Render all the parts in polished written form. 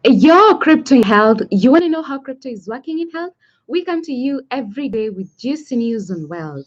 Your crypto in health. You want to know how crypto is working in health? We come to you every day with juicy news on wealth,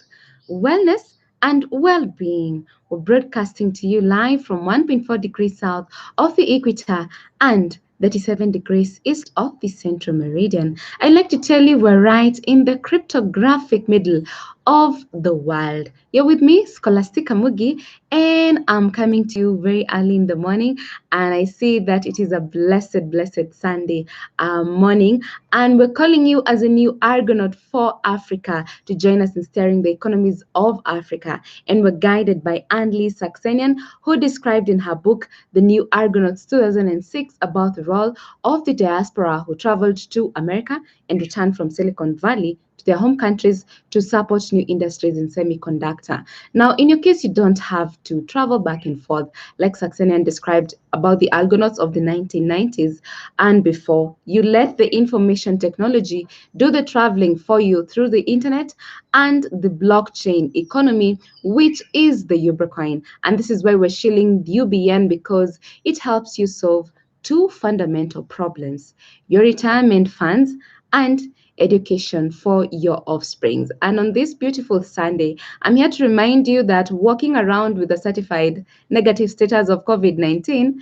wellness, and well being. We're broadcasting to you live from 1.4 degrees south of the equator and 37 degrees east of the central meridian. I'd like to tell you we're right in the cryptographic middle of the world. You're with me, Scholastica Mugi, and I'm coming to you very early in the morning, and I see that it is a blessed Sunday morning, and we're calling you as a new Argonaut for Africa to join us in steering the economies of Africa. And we're guided by Annlee Saxenian, who described in her book, The New Argonauts 2006, about the role of the diaspora who traveled to America and returned from Silicon Valley to their home countries to support new industries in semi-conductor. Now, in your case, you don't have to travel back and forth like Saxenian described about the Argonauts of the 1990s and before. You let the information technology do the traveling for you through the internet and the blockchain economy, which is the Ubricoin. And this is why we're shilling the UBN, because it helps you solve two fundamental problems: your retirement funds and education for your offsprings. And on this beautiful Sunday, I'm here to remind you that walking around with a certified negative status of COVID-19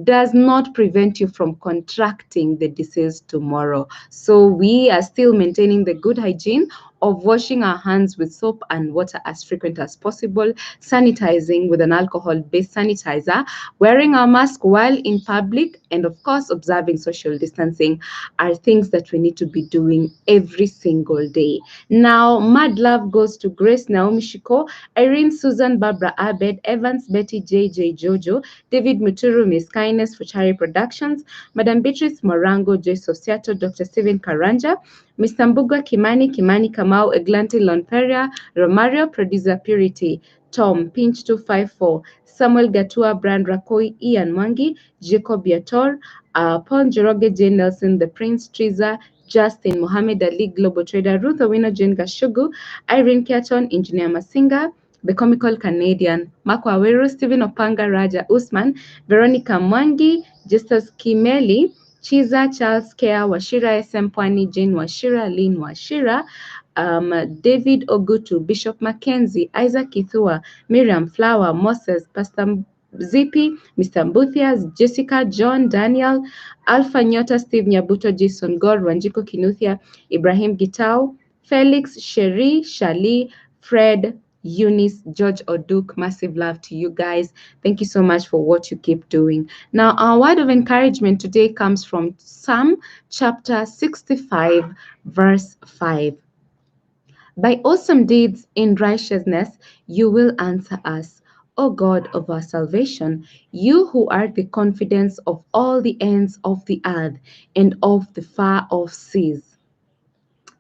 does not prevent you from contracting the disease tomorrow. So we are still maintaining the good hygiene of washing our hands with soap and water as frequent as possible, sanitizing with an alcohol-based sanitizer, wearing our mask while in public, and of course observing social distancing are things that we need to be doing every single day. Now, mad love goes to Grace Naomi Shiko, Irene Susan Barbara Abed, Evans Betty JJ Jojo, David Muturu, Miss Kindness for Chari Productions, Madam Beatrice Morango, Joyce of Seattle, Dr. Stephen Karanja, Mr. Mbugwa Kimani Kamau, Eglante Lonperia, Romario, Producer Purity, Tom, Pinch 254, Samuel Gatua, Brand Rakoi, Ian Mwangi, Jacob Yator, Paul Njoroge, Jane Nelson, The Prince, Triza, Justin, Mohammed Ali, Global Trader, Ruth Owino, Jane Gashugu, Irene Keaton, Engineer Masinga, The Comical Canadian, Marco Awero, Stephen Opanga, Raja Usman, Veronica Mwangi, Justus Kimeli, Chiza, Charles Kea, Washira, SM Pwani, Jane Washira, Lynn Washira, David Ogutu, Bishop Mackenzie, Isaac Ithua, Miriam Flower, Moses, Pastor Zippy, Mr. Mbuthias, Jessica, John, Daniel, Alpha Nyota, Steve Nyabuto, Jason Gore, Wanjiko Kinuthia, Ibrahim Gitau, Felix, Sherry, Shali, Fred, Eunice, George Oduk. Massive love to you guys. Thank you so much for what you keep doing. Now, our word of encouragement today comes from Psalm chapter 65, verse 5. By awesome deeds in righteousness, you will answer us, O God of our salvation, you who are the confidence of all the ends of the earth and of the far off seas.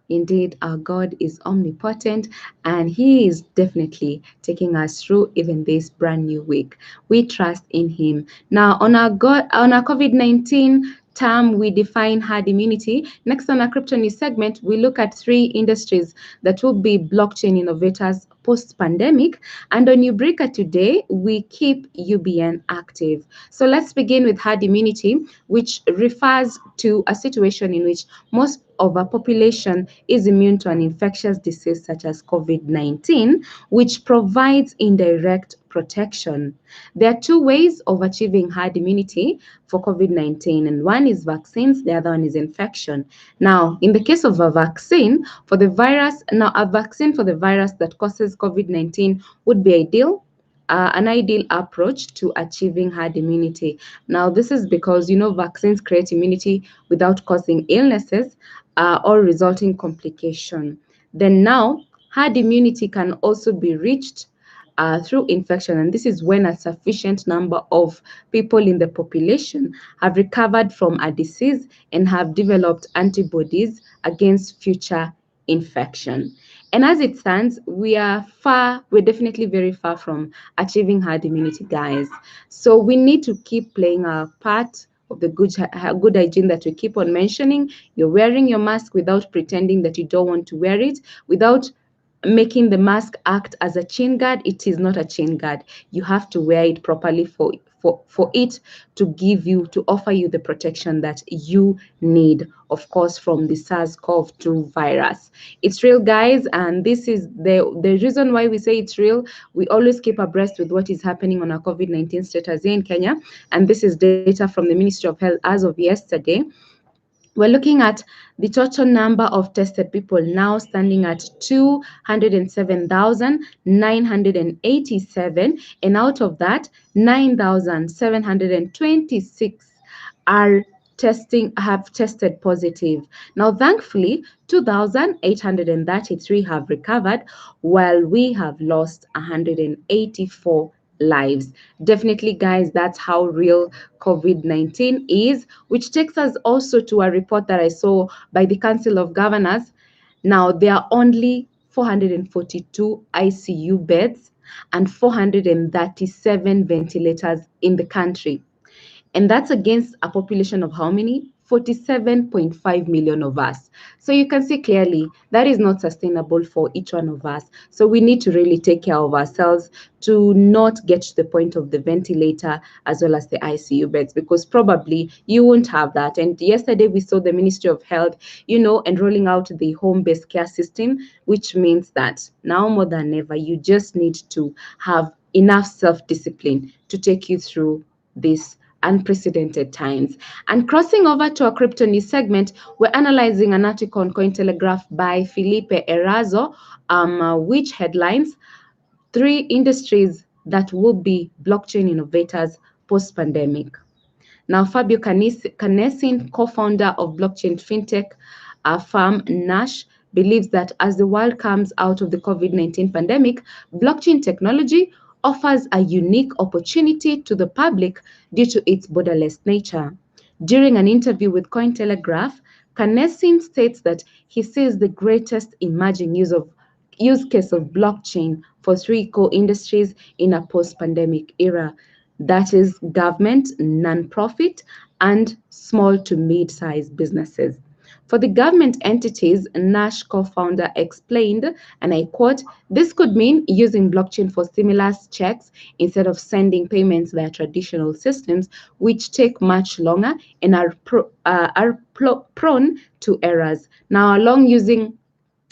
Indeed, our God is omnipotent, and He is definitely taking us through even this brand new week. We trust in Him. Now, on our COVID-19 term, we define herd immunity. Next, on our crypto news segment, we look at three industries that will be blockchain innovators post-pandemic. And on Ubrica today, we keep UBN active. So let's begin with herd immunity, which refers to a situation in which most of our population is immune to an infectious disease such as COVID-19, which provides indirect protection. There are two ways of achieving herd immunity for COVID-19, and one is vaccines, the other one is infection. Now, in the case of a vaccine for the virus, a vaccine for the virus that causes COVID-19 would be an ideal approach to achieving herd immunity. Now, this is because, vaccines create immunity without causing illnesses or resulting complication. Then now, herd immunity can also be reached through infection, and this is when a sufficient number of people in the population have recovered from a disease and have developed antibodies against future infection. And as it stands, we're definitely very far from achieving herd immunity, guys. So we need to keep playing our part of the good hygiene that we keep on mentioning. You're wearing your mask without pretending that you don't want to wear it, without making the mask act as a chin guard. It is not a chin guard. You have to wear it properly for it to offer you the protection that you need, of course, from the SARS-CoV-2 virus. It's real, guys, and this is the reason why we say it's real. We always keep abreast with what is happening on our COVID-19 status here in Kenya, and this is data from the Ministry of Health as of yesterday. We're looking at the total number of tested people now standing at 207,987, and out of that, 9,726 are have tested positive. Now, thankfully, 2,833 have recovered, while we have lost 184 lives. Definitely, guys, that's how real COVID-19 is, which takes us also to a report that I saw by the Council of Governors. Now, there are only 442 ICU beds and 437 ventilators in the country. And that's against a population of how many? 47.5 million of us. So you can see clearly that is not sustainable for each one of us. So we need to really take care of ourselves to not get to the point of the ventilator as well as the ICU beds, because probably you won't have that. And yesterday we saw the Ministry of Health, enrolling out the home-based care system, which means that now more than ever, you just need to have enough self-discipline to take you through this unprecedented times. And crossing over to our crypto news segment, we're analyzing an article on Cointelegraph by Felipe Erazo, which headlines 3 industries that will be blockchain innovators post-pandemic. Now, Fabio Canesin, co-founder of blockchain fintech firm Nash, believes that as the world comes out of the COVID-19 pandemic, blockchain technology offers a unique opportunity to the public due to its borderless nature. During an interview with Cointelegraph, Canesin states that he sees the greatest emerging use case of blockchain for 3 core industries in a post-pandemic era. That is government, non-profit, and small to mid-sized businesses. For the government entities, Nash co-founder explained, and I quote, "This could mean using blockchain for stimulus checks instead of sending payments via traditional systems, which take much longer and are prone to errors." Now, along with using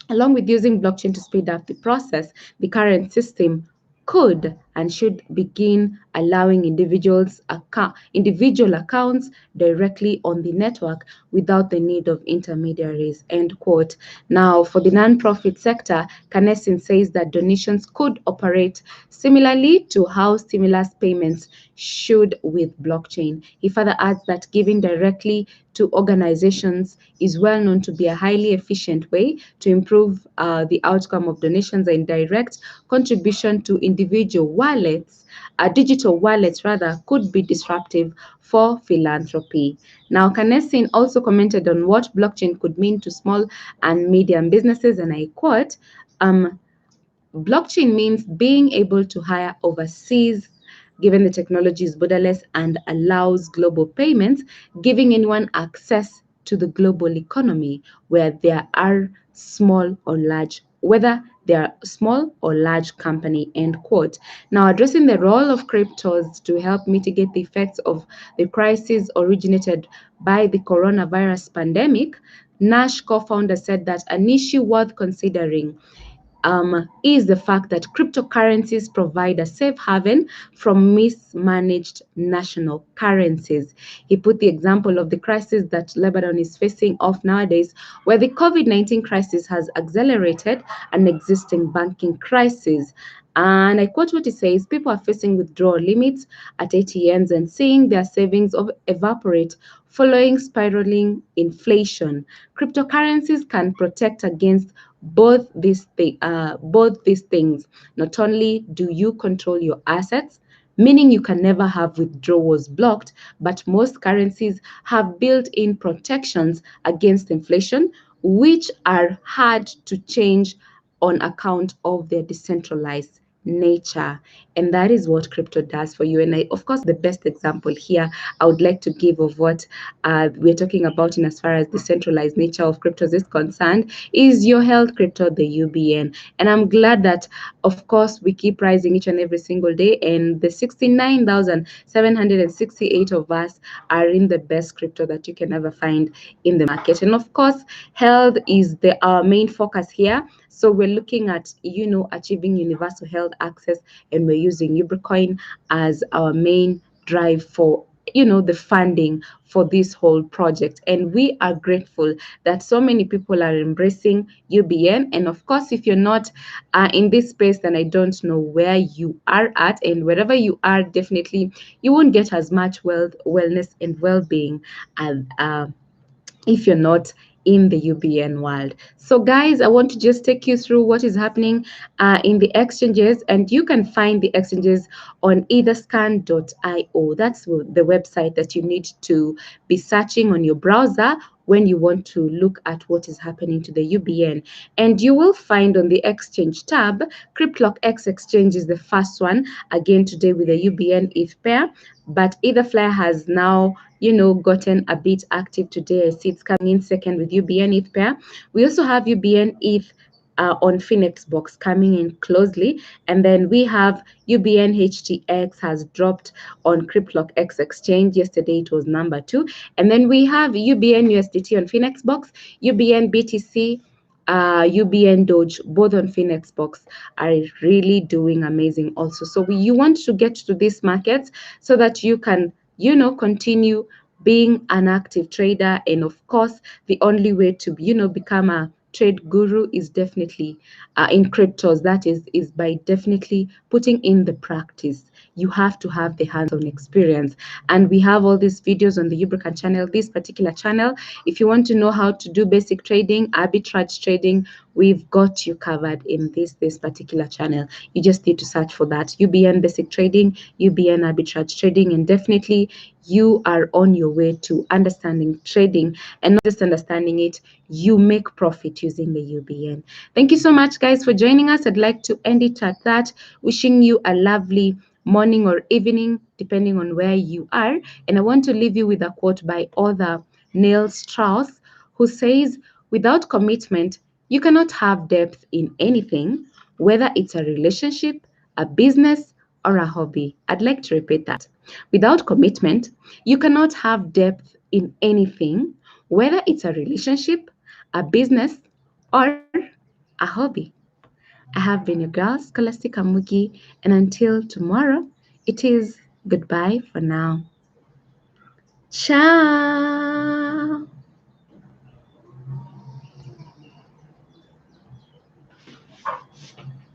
blockchain to speed up the process, the current system could and should begin allowing individual accounts directly on the network without the need of intermediaries, end quote. Now, for the nonprofit sector, Canesin says that donations could operate similarly to how stimulus payments should with blockchain. He further adds that giving directly to organizations is well known to be a highly efficient way to improve the outcome of donations, and direct contribution to individual wallets, digital wallets rather, could be disruptive for philanthropy. Now, Canesin also commented on what blockchain could mean to small and medium businesses, and I quote, blockchain means being able to hire overseas, given the technology is borderless and allows global payments, giving anyone access to the global economy, whether they are small or large company, end quote. Now, addressing the role of cryptos to help mitigate the effects of the crisis originated by the coronavirus pandemic, Nash co-founder said that an issue worth considering is the fact that cryptocurrencies provide a safe haven from mismanaged national currencies. He put the example of the crisis that Lebanon is facing off nowadays, where the COVID-19 crisis has accelerated an existing banking crisis. And I quote what he says, "People are facing withdrawal limits at ATMs and seeing their savings evaporate following spiraling inflation. Cryptocurrencies can protect against both these things. Not only do you control your assets, meaning you can never have withdrawals blocked, but most currencies have built-in protections against inflation, which are hard to change on account of their decentralized nature, and that is what crypto does for you. And of course, the best example here I would like to give of what we're talking about in as far as the centralized nature of cryptos is concerned is your health crypto, the UBN. And I'm glad that, of course, we keep rising each and every single day, and the 69,768 of us are in the best crypto that you can ever find in the market. And of course, health is our main focus here. So we're looking at, achieving universal health access, and we're using Ubricoin as our main drive for, the funding for this whole project. And we are grateful that so many people are embracing UBN. And of course, if you're not in this space, then I don't know where you are at. And wherever you are, definitely you won't get as much wellness, and well-being as if you're not in the UBN world. So, guys, I want to just take you through what is happening in the exchanges, and you can find the exchanges on etherscan.io. That's the website that you need to be searching on your browser when you want to look at what is happening to the UBN. And you will find on the exchange tab, CryptLockX exchange is the first one, again today with the UBN ETH pair. But Etherflyer has now, gotten a bit active today. I see it's coming in second with UBN ETH pair. We also have UBN ETH on Phoenix box coming in closely. And then we have UBN HTX has dropped on CryptLockX exchange. Yesterday it was number 2. And then we have UBN USDT on Phoenix box, UBN BTC, UBN Doge, both on Phoenix box, are really doing amazing also. So you want to get to these markets so that you can, continue being an active trader. And of course, the only way to, become a trade guru is definitely in cryptos. That is by definitely putting in the practice. You have to have the hands-on experience, and we have all these videos on the Ubrica channel, this particular channel. If you want to know how to do basic trading, arbitrage trading, we've got you covered in this particular channel. You just need to search for that, UBN basic trading, UBN arbitrage trading, and definitely you are on your way to understanding trading. And not just understanding it, you make profit using the UBN. Thank you so much, guys, for joining us. I'd like to end it at that, wishing you a lovely morning or evening, depending on where you are. And I want to leave you with a quote by author Neil Strauss, who says, "Without commitment, you cannot have depth in anything, whether it's a relationship, a business, or a hobby." I'd like to repeat that. Without commitment, you cannot have depth in anything, whether it's a relationship, a business, or a hobby. I have been your girl, Scholastic Amugi, and until tomorrow, it is goodbye for now. Ciao!